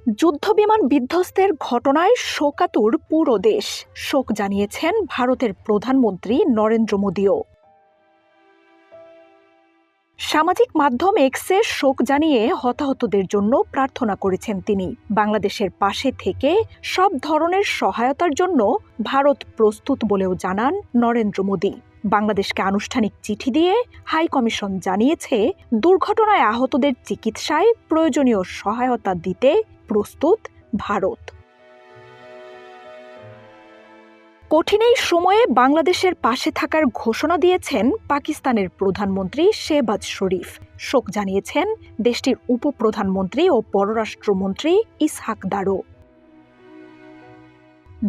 যুদ্ধবিমান বিধ্বস্তের ঘটনায় শোকাতুর পুরো দেশ। শোক জানিয়েছেন ভারতের প্রধানমন্ত্রী নরেন্দ্র মোদীও। সামাজিক মাধ্যম এক্সে শোক জানিয়ে হতাহতদের জন্য প্রার্থনা করেছেন তিনি। বাংলাদেশের পাশে থেকে সব ধরনের সহায়তার জন্য ভারত প্রস্তুত বলেও জানান নরেন্দ্র মোদী। বাংলাদেশকে আনুষ্ঠানিক চিঠি দিয়ে হাই কমিশন জানিয়েছে, দুর্ঘটনায় আহতদের চিকিৎসায় প্রয়োজনীয় সহায়তা দিতে প্রস্তুত ভারত। কঠিন এই সময়ে বাংলাদেশের পাশে থাকার ঘোষণা দিয়েছেন পাকিস্তানের প্রধানমন্ত্রী শেহবাজ শরীফ। শোক জানিয়েছেন দেশটির উপপ্রধানমন্ত্রী ও পররাষ্ট্রমন্ত্রী ইসহাক দারও।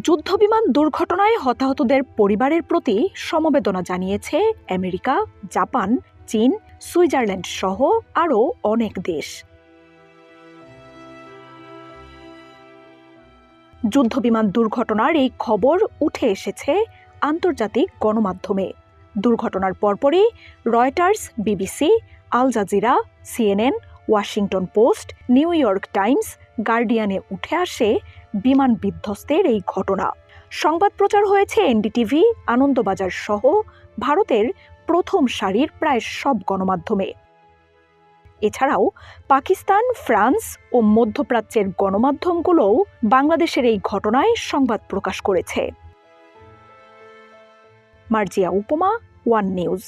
যুদ্ধবিমান দুর্ঘটনায় হতাহতদের পরিবারের প্রতি সমবেদনা জানিয়েছে আমেরিকা, জাপান, চীন, সুইজারল্যান্ড সহ আরও অনেক দেশ। যুদ্ধবিমান দুর্ঘটনার এই খবর উঠে এসেছে আন্তর্জাতিক গণমাধ্যমে। দুর্ঘটনার পরপরই Reuters, BBC, Al Jazeera, CNN, Washington Post, New York Times, গার্ডিয়ানে উঠে আসে বিমান বিধ্বস্তের এই ঘটনা। সংবাদ প্রচার হয়েছে এনডিটিভি, আনন্দবাজার সহ ভারতের প্রথম সারির প্রায় সব গণমাধ্যমে। এছাড়াও পাকিস্তান, ফ্রান্স ও মধ্যপ্রাচ্যের গণমাধ্যমগুলোও বাংলাদেশের এই ঘটনায় সংবাদ প্রকাশ করেছে। মার্জিয়া উপমা, ওয়ান নিউজ।